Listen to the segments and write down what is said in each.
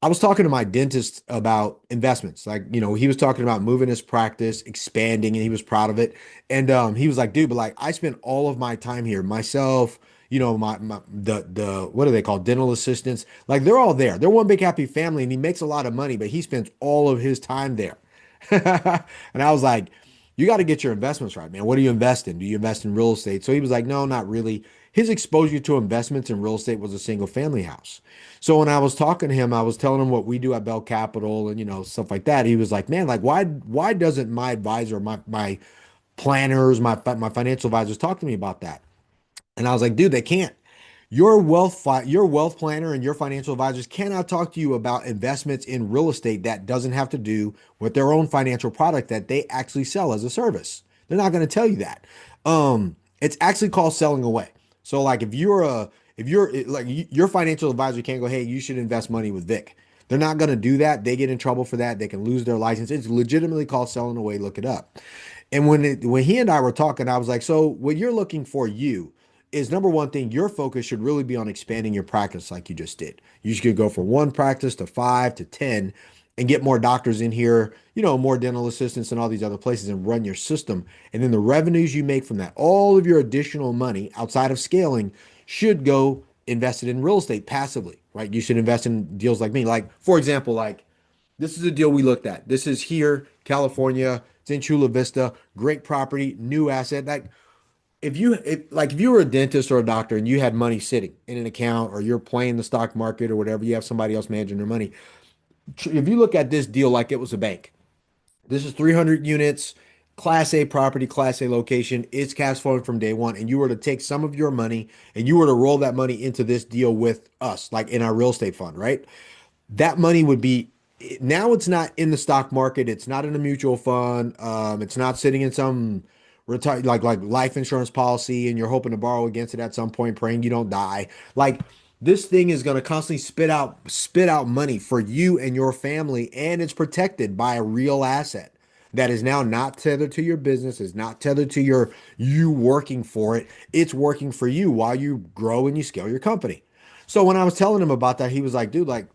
I was talking to my dentist about investments. Like, he was talking about moving his practice, expanding, and he was proud of it. And he was like, dude, but like I spent all of my time here, myself, the what do they call dental assistants? Like they're all there. They're one big happy family, and he makes a lot of money, but he spends all of his time there. And I was like, you got to get your investments right, man. What do you invest in? Do you invest in real estate? So he was like, no, not really. His exposure to investments in real estate was a single family house. So when I was talking to him, I was telling him what we do at Bell Capital and stuff like that. He was like, "Man, like why doesn't my advisor, my planners, my financial advisors talk to me about that?" And I was like, "Dude, they can't. Your wealth planner and your financial advisors cannot talk to you about investments in real estate that doesn't have to do with their own financial product that they actually sell as a service. They're not going to tell you that. It's actually called selling away. So like if you're like your financial advisor can't go, hey, you should invest money with Vic. They're not going to do that. They get in trouble for that. They can lose their license. It's legitimately called selling away. Look it up. And when he and I were talking, I was like, so what you're looking for, you is number one thing, your focus should really be on expanding your practice like you just did. You should go from one practice to five to 10 and get more doctors in here, more dental assistants and all these other places and run your system. And then the revenues you make from that, all of your additional money outside of scaling should go invested in real estate passively, right? You should invest in deals like me. Like, for example, like this is a deal we looked at. This is here, California. It's in Chula Vista. Great property, new asset. Like if you were a dentist or a doctor and you had money sitting in an account or you're playing the stock market or whatever, you have somebody else managing their money. If you look at this deal like it was a bank, this is 300 units, Class A property, Class A location. It's cash flowing from day one. And you were to take some of your money and you were to roll that money into this deal with us, like in our real estate fund, right? That money would be now it's not in the stock market. It's not in a mutual fund. It's not sitting in some retire like life insurance policy, and you're hoping to borrow against it at some point, praying you don't die. Like this thing is going to constantly spit out money for you and your family, and it's protected by a real asset that is now not tethered to your business, is not tethered to you working for it. It's working for you while you grow and you scale your company. So when I was telling him about that, he was like, dude, like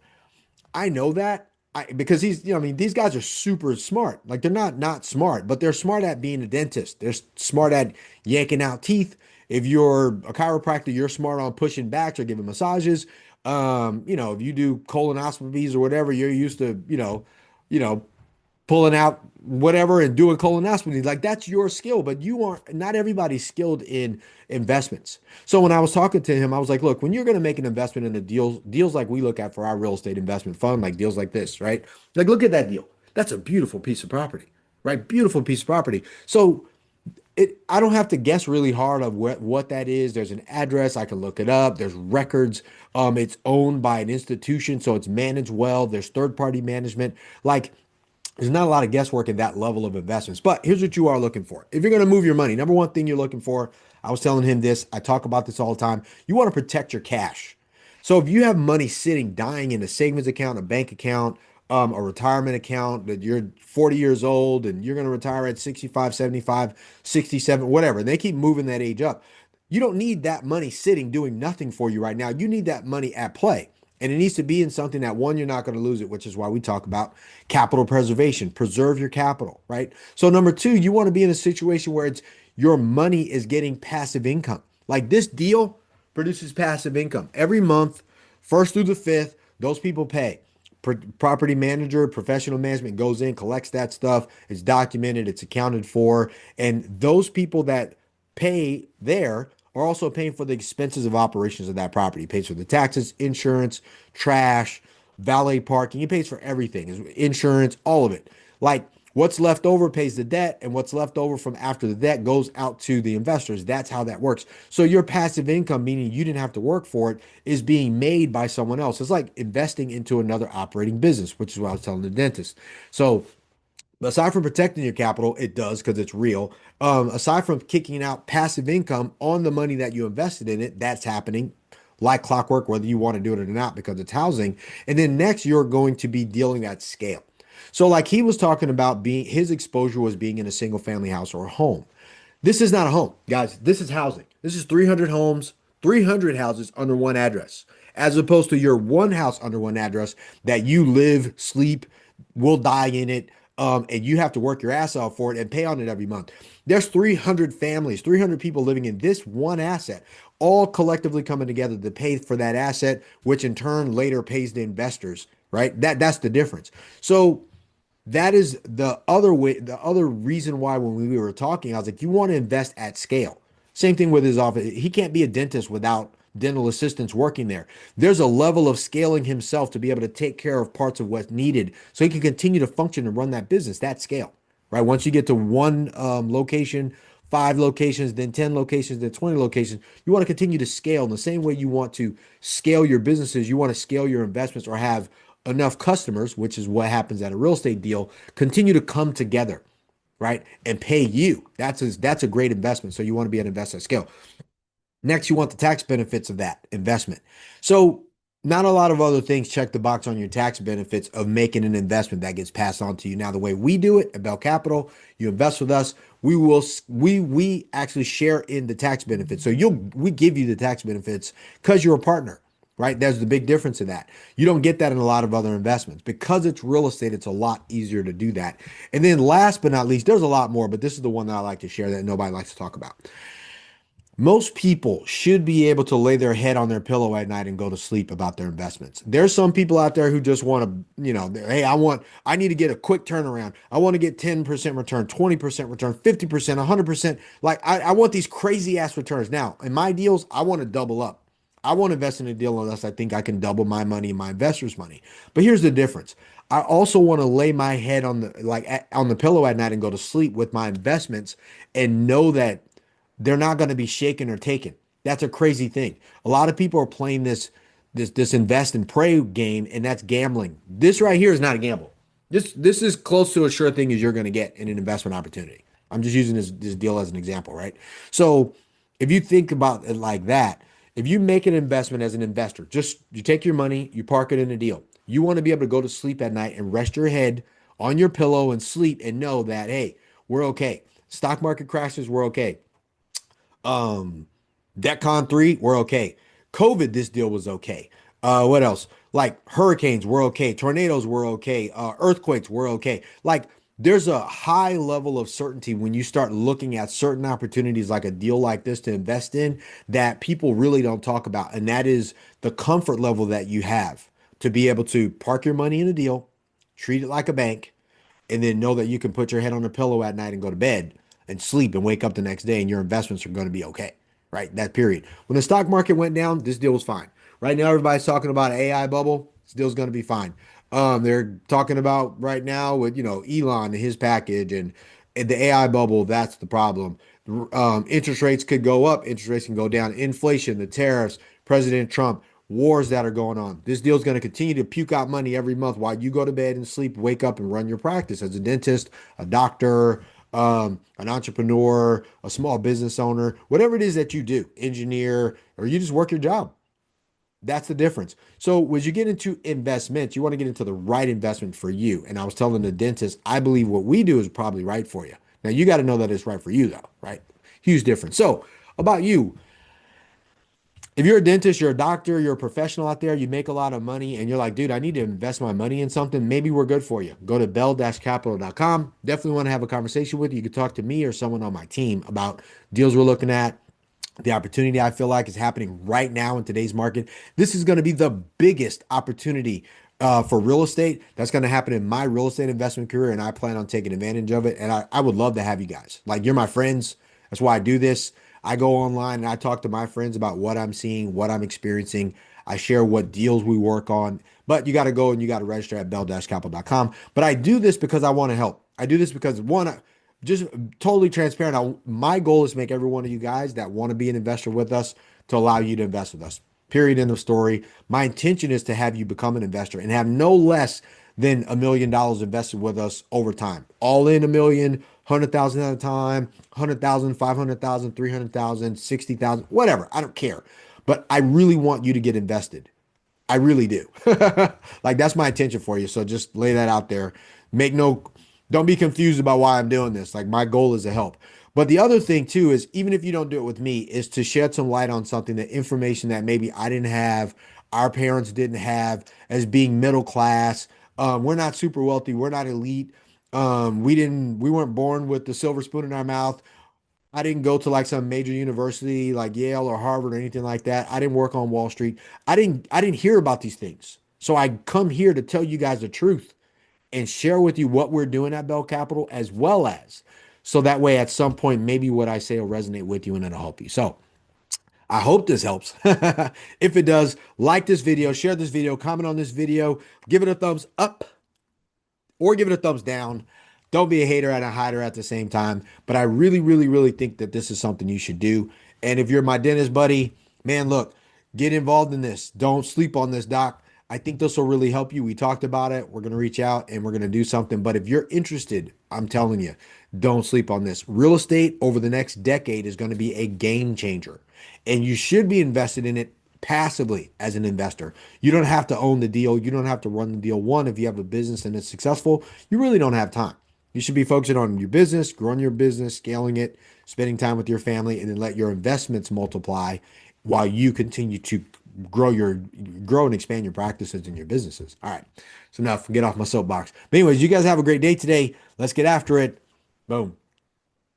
I know that because I mean, these guys are super smart. Like they're not smart, but they're smart at being a dentist. They're smart at yanking out teeth. If you're a chiropractor, you're smart on pushing backs or giving massages. If you do colonoscopies or whatever, you're used to, you know, pulling out whatever and doing colonoscopy. Like that's your skill, but you aren't, not everybody's skilled in investments. So when I was talking to him, I was like, look, when you're going to make an investment in a deals like we look at for our real estate investment fund, like deals like this, right? Like, look at that deal. That's a beautiful piece of property, right? Beautiful piece of property. So I don't have to guess really hard of what that is. There's an address. I can look it up. There's records. It's owned by an institution, so it's managed well. There's third party management. Like there's not a lot of guesswork in that level of investments, but here's what you are looking for. If you're going to move your money, number one thing you're looking for, I was telling him this, I talk about this all the time. You want to protect your cash. So if you have money sitting, dying in a savings account, a bank account, a retirement account that you're 40 years old and you're going to retire at 65, 75, 67, whatever, and they keep moving that age up. You don't need that money sitting doing nothing for you right now. You need that money at play. And it needs to be in something that one, you're not going to lose it, which is why we talk about capital preservation. Preserve your capital, right? So number two, you want to be in a situation where it's your money is getting passive income. Like this deal produces passive income every month, first through the fifth. Those people pay. Property manager, professional management goes in, collects that stuff. It's documented, it's accounted for, and those people that pay there are also paying for the expenses of operations of that property. He pays for the taxes, insurance, trash, valet parking. He pays for everything, insurance, all of it. Like what's left over pays the debt, and what's left over from after the debt goes out to the investors. That's how that works. So your passive income, meaning you didn't have to work for it, is being made by someone else. It's like investing into another operating business, which is what I was telling the dentist. So aside from protecting your capital, it does because it's real. Aside from kicking out passive income on the money that you invested in it, that's happening like clockwork, whether you want to do it or not, because it's housing. And then next, you're going to be dealing at scale. So, like he was talking about being his exposure was being in a single family house or a home. This is not a home, guys. This is housing. This is 300 homes, 300 houses under one address. as opposed to your one house under one address that you live, sleep, will die in it, and you have to work your ass off for it and pay on it every month. There's 300 families, 300 people living in this one asset, all collectively coming together to pay for that asset, which in turn later pays the investors, right? That's the difference. So that is the other way, the other reason why when we were talking, I was like, you want to invest at scale. Same thing with his office. He can't be a dentist without dental assistants working there. There's a level of scaling himself to be able to take care of parts of what's needed so he can continue to function and run that business, that scale, right? Once you get to one location, 5 locations, then 10 locations, then 20 locations, you want to continue to scale in the same way you want to scale your businesses, you want to scale your investments or have enough customers, which is what happens at a real estate deal, continue to come together, right? And pay you. That's a great investment. So you want to be an investor at scale. Next, you want the tax benefits of that investment. So not a lot of other things check the box on your tax benefits of making an investment that gets passed on to you. Now, the way we do it at Bell Capital, you invest with us, we actually share in the tax benefits. So we give you the tax benefits because you're a partner, right? There's the big difference in that. You don't get that in a lot of other investments. Because it's real estate, it's a lot easier to do that. And then last but not least, there's a lot more, but this is the one that I like to share that nobody likes to talk about. Most people should be able to lay their head on their pillow at night and go to sleep about their investments. There's some people out there who just want to, hey, I need to get a quick turnaround. I want to get 10% return, 20% return, 50%, 100%. Like, I want these crazy ass returns. Now, in my deals, I want to double up. I won't invest in a deal unless I think I can double my money and my investors' money. But here's the difference. I also want to lay my head on the pillow at night and go to sleep with my investments and know that they're not going to be shaken or taken. That's a crazy thing. A lot of people are playing this invest and pray game, and that's gambling. This right here is not a gamble. This is close to a sure thing as you're going to get in an investment opportunity. I'm just using this deal as an example, right? So if you think about it like that, if you make an investment as an investor, just you take your money, you park it in a deal. You want to be able to go to sleep at night and rest your head on your pillow and sleep and know that, hey, we're okay. Stock market crashes, we're okay. Um, DEFCON 3, we're okay. COVID, this deal was okay. What else? Like hurricanes, we're okay. Tornadoes, we're okay. Earthquakes, we're okay. Like there's a high level of certainty when you start looking at certain opportunities like a deal like this to invest in that people really don't talk about. And that is the comfort level that you have to be able to park your money in a deal, treat it like a bank, and then know that you can put your head on a pillow at night and go to bed and sleep and wake up the next day and your investments are going to be okay, right? That period. When the stock market went down, this deal was fine. Right now, everybody's talking about an AI bubble. This deal's going to be fine. They're talking about right now with, Elon and his package and the AI bubble. That's the problem. Interest rates could go up. Interest rates can go down. Inflation, the tariffs, President Trump, wars that are going on. This deal is going to continue to puke out money every month while you go to bed and sleep, wake up and run your practice as a dentist, a doctor, an entrepreneur, a small business owner, whatever it is that you do, engineer, or you just work your job. That's the difference. So as you get into investments, you want to get into the right investment for you. And I was telling the dentist, I believe what we do is probably right for you. Now you got to know that it's right for you though, right? Huge difference. So about you, if you're a dentist, you're a doctor, you're a professional out there, you make a lot of money, and you're like, dude, I need to invest my money in something. Maybe we're good for you. Go to bell-capital.com. Definitely want to have a conversation with you. You can talk to me or someone on my team about deals we're looking at, the opportunity I feel like is happening right now in today's market. This is going to be the biggest opportunity for real estate that's going to happen in my real estate investment career, and I plan on taking advantage of it. And I would love to have you guys. Like, you're my friends. That's why I do this. I go online and I talk to my friends about what I'm seeing, what I'm experiencing. I share what deals we work on. But you got to go and you got to register at bell-capital.com. But I do this because I want to help. I do this because, one, just totally transparent. My goal is to make every one of you guys that want to be an investor with us to allow you to invest with us. Period. End of story. My intention is to have you become an investor and have no less than $1 million invested with us over time. All in 1 million, 100,000 at a time, 100,000, 500,000, 300,000, 60,000, whatever. I don't care. But I really want you to get invested. I really do. Like, that's my intention for you. So just lay that out there. Make no, don't be confused about why I'm doing this. Like, my goal is to help. But the other thing too is, even if you don't do it with me, is to shed some light on something, the information that maybe I didn't have our parents didn't have as being middle class. We're not super wealthy. We're not elite. We weren't born with the silver spoon in our mouth. I didn't go to like some major university like Yale or Harvard or anything like that. I didn't work on Wall Street. I didn't hear about these things. So I come here to tell you guys the truth and share with you what we're doing at Bell Capital as well as so that way at some point maybe what I say will resonate with you and it'll help you. So I hope this helps. If it does, like this video, share this video, comment on this video, give it a thumbs up or give it a thumbs down. Don't be a hater and a hider at the same time. But I really, really, really think that this is something you should do. And if you're my dentist buddy, man, look, get involved in this. Don't sleep on this, doc. I think this will really help you. We talked about it. We're going to reach out and we're going to do something. But if you're interested, I'm telling you, don't sleep on this. Real estate over the next decade is going to be a game changer. And you should be invested in it passively as an investor. You don't have to own the deal. You don't have to run the deal. One, if you have a business and it's successful, you really don't have time. You should be focusing on your business, growing your business, scaling it, spending time with your family, and then let your investments multiply while you continue to grow and expand your practices and your businesses. All right. So enough, get off my soapbox. But anyways, you guys have a great day today. Let's get after it. Boom.